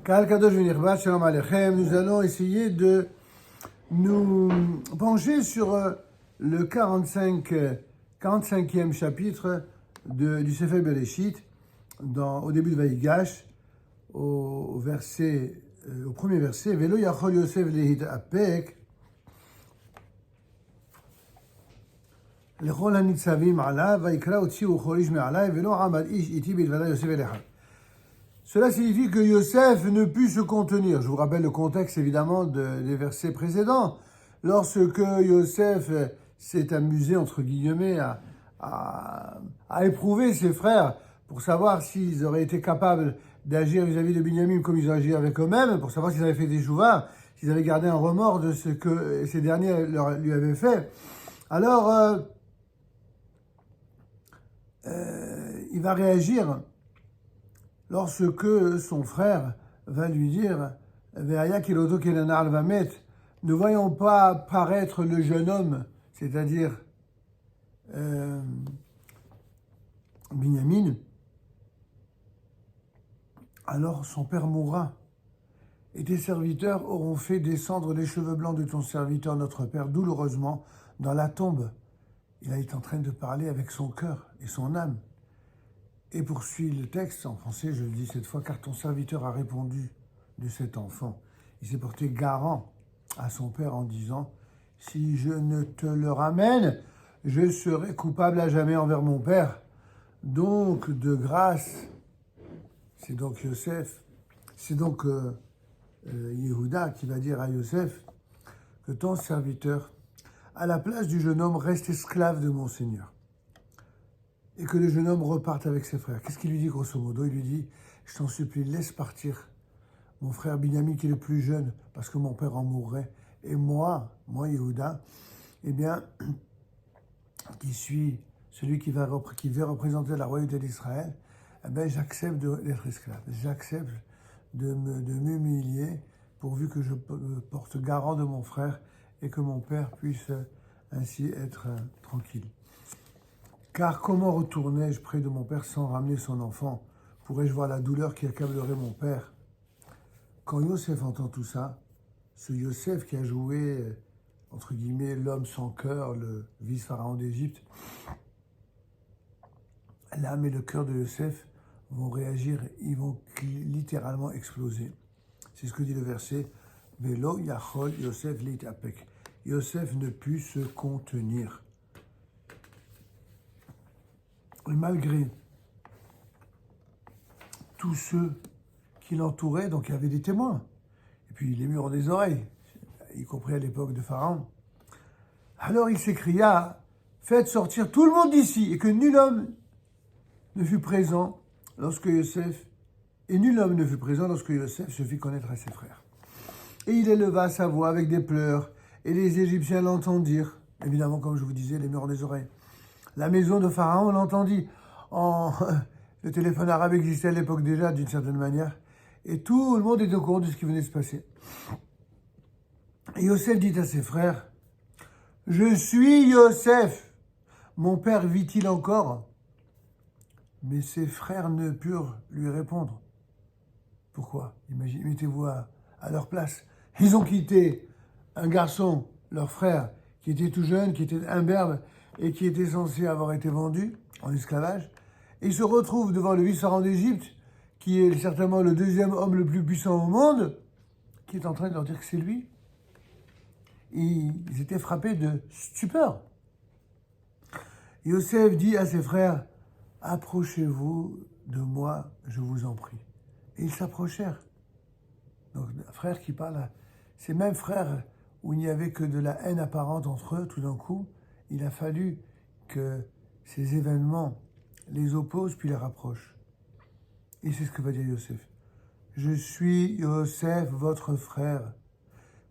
Kahal Kadosh V'Nirvat, Shalom Aleichem, nous allons essayer de nous pencher sur le 45e chapitre du Sefer Bereshit, au début de Vaïgash, au premier verset, Velo Yachol Yosef Lehitapek, Lechol HaNitzavim Alav, Vaikra Otziu Chorish Me'alai, Velo Amad Ish Iti Bilvada Yosef Elechad. Cela signifie que Yosef ne put se contenir. Je vous rappelle le contexte évidemment des versets précédents. Lorsque Yosef s'est amusé, entre guillemets, à éprouver ses frères pour savoir s'ils auraient été capables d'agir vis-à-vis de Binyamin comme ils ont agi avec eux-mêmes, pour savoir s'ils avaient fait des chouvas, s'ils avaient gardé un remords de ce que ces derniers lui avaient fait. Alors, il va réagir lorsque son frère va lui dire « Ne voyons pas paraître le jeune homme, c'est-à-dire Binyamin, alors son père mourra, et tes serviteurs auront fait descendre les cheveux blancs de ton serviteur, notre père, douloureusement, dans la tombe. » Il est en train de parler avec son cœur et son âme. Et poursuit le texte, en français, je le dis cette fois, car ton serviteur a répondu de cet enfant. Il s'est porté garant à son père en disant, si je ne te le ramène, je serai coupable à jamais envers mon père. Donc, de grâce, c'est donc Yosef, c'est donc Yehuda qui va dire à Yosef que ton serviteur, à la place du jeune homme, reste esclave de mon Seigneur. Et que le jeune homme reparte avec ses frères. Qu'est-ce qu'il lui dit grosso modo? Il lui dit, je t'en supplie, laisse partir mon frère Binyamin qui est le plus jeune, parce que mon père en mourrait. Et moi Yehuda, eh bien, qui suis celui qui va représenter la royauté d'Israël, eh bien, j'accepte d'être esclave. J'accepte de m'humilier, pourvu que je porte garant de mon frère et que mon père puisse ainsi être tranquille. Car comment retournerais-je près de mon père sans ramener son enfant? Pourrais-je voir la douleur qui accablerait mon père? Quand Yosef entend tout ça, ce Yosef qui a joué, entre guillemets, l'homme sans cœur, le vice-pharaon d'Égypte, l'âme et le cœur de Yosef vont réagir, ils vont littéralement exploser. C'est ce que dit le verset « Velo yachol Yosef litapek ». Yosef ne put se contenir. Et malgré tous ceux qui l'entouraient, donc il y avait des témoins, et puis les murs des oreilles, y compris à l'époque de Pharaon, alors il s'écria, faites sortir tout le monde d'ici, et que nul homme ne fut présent lorsque Yosef se fit connaître à ses frères. Et il éleva sa voix avec des pleurs, et les Égyptiens l'entendirent, évidemment comme je vous disais, les murs des oreilles. La maison de Pharaon l'entendit. Le téléphone arabe existait à l'époque déjà, d'une certaine manière. Et tout le monde était au courant de ce qui venait de se passer. Et Yosef dit à ses frères, « Je suis Yosef. Mon père vit-il encore ?» Mais ses frères ne purent lui répondre. Pourquoi? Mettez-vous à leur place. Ils ont quitté un garçon, leur frère, qui était tout jeune, qui était imberbe, et qui était censé avoir été vendu en esclavage, et il se retrouve devant le vice-pharaon d'Égypte, qui est certainement le deuxième homme le plus puissant au monde, qui est en train de leur dire que c'est lui. Et ils étaient frappés de stupeur. Yosef dit à ses frères, « Approchez-vous de moi, je vous en prie. » Et ils s'approchèrent. Donc, un frère qui parle à ces mêmes frères où il n'y avait que de la haine apparente entre eux, tout d'un coup, il a fallu que ces événements les opposent puis les rapprochent. Et c'est ce que va dire Yosef. « Je suis Yosef, votre frère,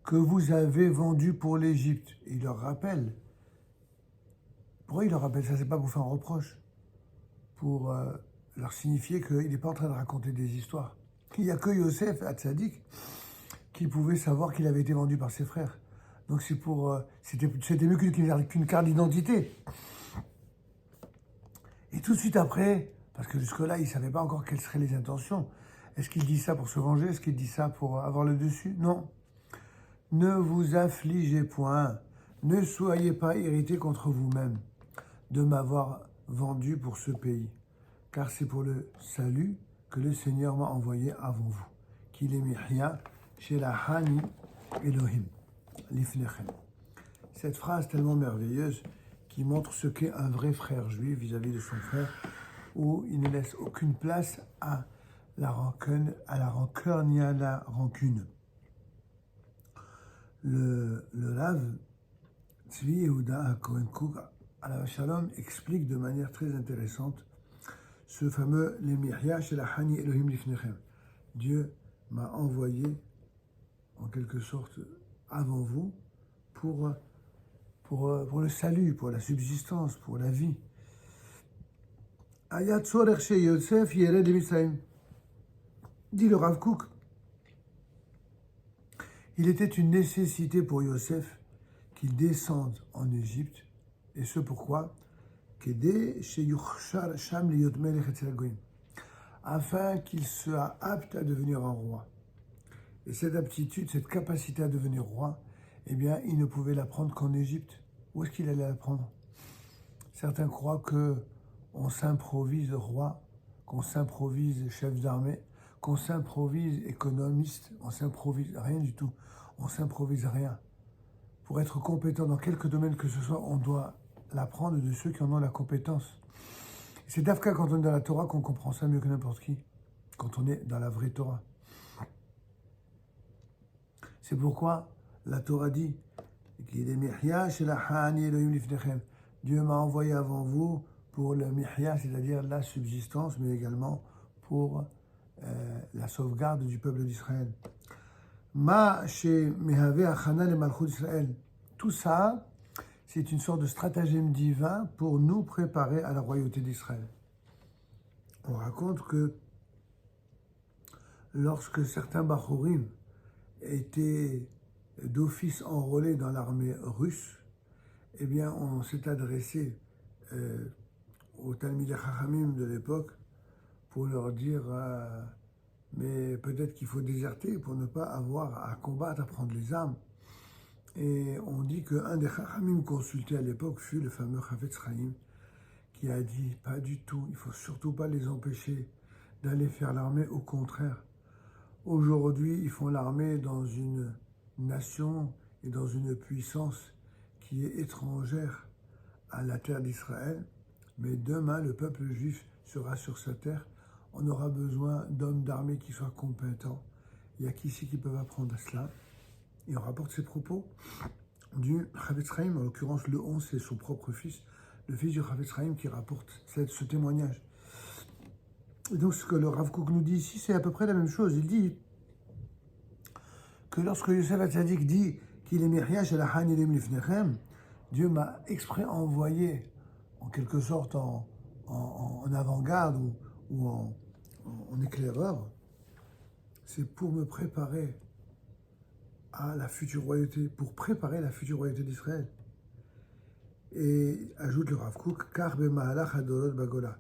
que vous avez vendu pour l'Égypte. » Et il leur rappelle. Pourquoi il leur rappelle ça? C'est pas pour faire un reproche. Pour leur signifier qu'il n'est pas en train de raconter des histoires. Il n'y a que Yosef, Hatzadik, qui pouvait savoir qu'il avait été vendu par ses frères. Donc c'était mieux qu'une carte d'identité. Et tout de suite après, parce que jusque-là, il ne savait pas encore quelles seraient les intentions, Est-ce qu'il dit ça pour se venger? Est-ce qu'il dit ça pour avoir le dessus? Non. Ne vous affligez point, ne soyez pas irrités contre vous-même de m'avoir vendu pour ce pays, car c'est pour le salut que le Seigneur m'a envoyé avant vous. Qu'il est mihya chez la Hani Elohim, l'ifnechem. Cette phrase tellement merveilleuse qui montre ce qu'est un vrai frère juif vis-à-vis de son frère, où il ne laisse aucune place à la rancœur ni à la rancune. Le Rav Tzvi Yehuda HaKohen Kook alav Shalom explique de manière très intéressante ce fameux Lemihya chez la Hani Elohim Lifnechem. Dieu m'a envoyé en quelque sorte avant vous pour le salut, pour la subsistance, pour la vie. Ayat Tzorech chez Yosef Yered Mitzrayim. Dit le Rav Kook. Il était une nécessité pour Yosef qu'il descende en Égypte, et ce pourquoi afin qu'il soit apte à devenir un roi. Et cette aptitude, cette capacité à devenir roi, eh bien, il ne pouvait l'apprendre qu'en Égypte. Où est-ce qu'il allait l'apprendre? Certains croient qu'on s'improvise roi, qu'on s'improvise chef d'armée, qu'on s'improvise économiste, on s'improvise rien du tout, on s'improvise rien. Pour être compétent dans quelque domaine que ce soit, on doit l'apprendre de ceux qui en ont la compétence. C'est d'Afka quand on est dans la Torah qu'on comprend ça mieux que n'importe qui, quand on est dans la vraie Torah. C'est pourquoi la Torah dit Dieu m'a envoyé avant vous pour le mihya, c'est-à-dire la subsistance, mais également pour la sauvegarde du peuple d'Israël. Tout ça, c'est une sorte de stratagème divin pour nous préparer à la royauté d'Israël. On raconte que lorsque certains Bachurim étaient d'office enrôlés dans l'armée russe, eh bien, on s'est adressé aux Talmidei Chachamim de l'époque pour leur dire mais peut-être qu'il faut déserter pour ne pas avoir à combattre, à prendre les armes. Et on dit qu'un des Chachamim consultés à l'époque fut le fameux Chafetz Chaim, qui a dit pas du tout, il ne faut surtout pas les empêcher d'aller faire l'armée, au contraire. Aujourd'hui, ils font l'armée dans une nation et dans une puissance qui est étrangère à la terre d'Israël, mais demain, le peuple juif sera sur sa terre. On aura besoin d'hommes d'armée qui soient compétents. Il n'y a qu'ici qui peuvent apprendre à cela. Et on rapporte ces propos du Chafetz Chaim, en l'occurrence le 11, c'est son propre fils, le fils du Chafetz Chaim qui rapporte ce témoignage. Et donc ce que le Rav Kook nous dit ici, c'est à peu près la même chose. Il dit que lorsque Yosef HaTzadik dit qu'il est Miriah chez la Hani Elohim Lifnechem, Dieu m'a exprès envoyé en quelque sorte en avant-garde ou en éclaireur, c'est pour me préparer à la future royauté, pour préparer la future royauté d'Israël. Et ajoute le Rav Kook, Kar b'mahalach hadorot bagola.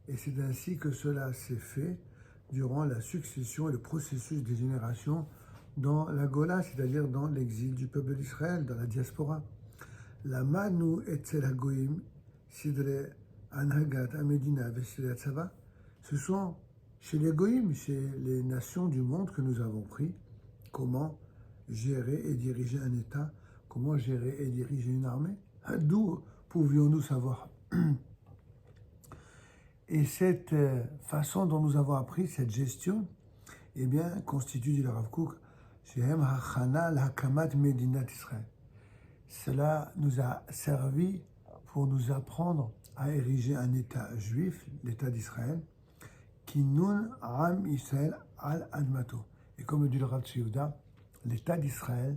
Et c'est ainsi que cela s'est fait durant la succession et le processus des générations dans la Gola, c'est-à-dire dans l'exil du peuple d'Israël, dans la diaspora. La manu etzel hagoyim sidre anhagat amedina vesidre tzava. Ce sont chez les goyim, chez les nations du monde que nous avons pris comment gérer et diriger un État, comment gérer et diriger une armée. D'où pouvions-nous savoir? Et cette façon dont nous avons appris cette gestion, eh bien, constitue, dit le Rav Kook, Shehem hachana l'hakamat medinat Israël. Cela nous a servi pour nous apprendre à ériger un État juif, l'État d'Israël, qui nun am Israël al admato. Et comme le dit le Rav Tzvi, l'État d'Israël,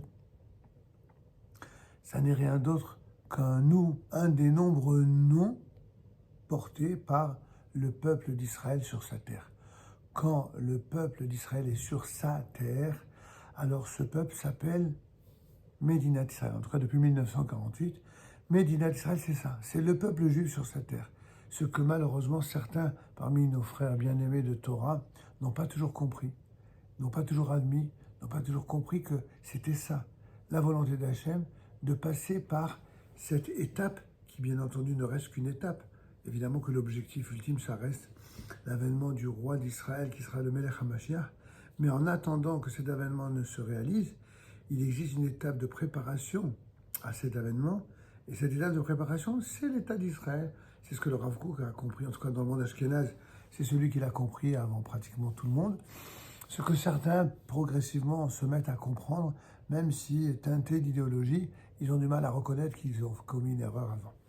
ça n'est rien d'autre qu'un nous, un des nombreux noms portés par le peuple d'Israël sur sa terre. Quand le peuple d'Israël est sur sa terre, alors ce peuple s'appelle Médinat Israël. En tout cas, depuis 1948, Médinat Israël, c'est ça. C'est le peuple juif sur sa terre. Ce que malheureusement certains parmi nos frères bien-aimés de Torah n'ont pas toujours compris, n'ont pas toujours admis, n'ont pas toujours compris que c'était ça, la volonté d'Hachem, de passer par cette étape qui bien entendu ne reste qu'une étape. Évidemment que l'objectif ultime, ça reste l'avènement du roi d'Israël qui sera le Melech HaMashiach. Mais en attendant que cet avènement ne se réalise, il existe une étape de préparation à cet avènement. Et cette étape de préparation, c'est l'État d'Israël. C'est ce que le Rav Kook a compris, en tout cas dans le monde ashkénaze, c'est celui qui l'a compris avant pratiquement tout le monde. Ce que certains, progressivement, se mettent à comprendre, même si teintés d'idéologie, ils ont du mal à reconnaître qu'ils ont commis une erreur avant.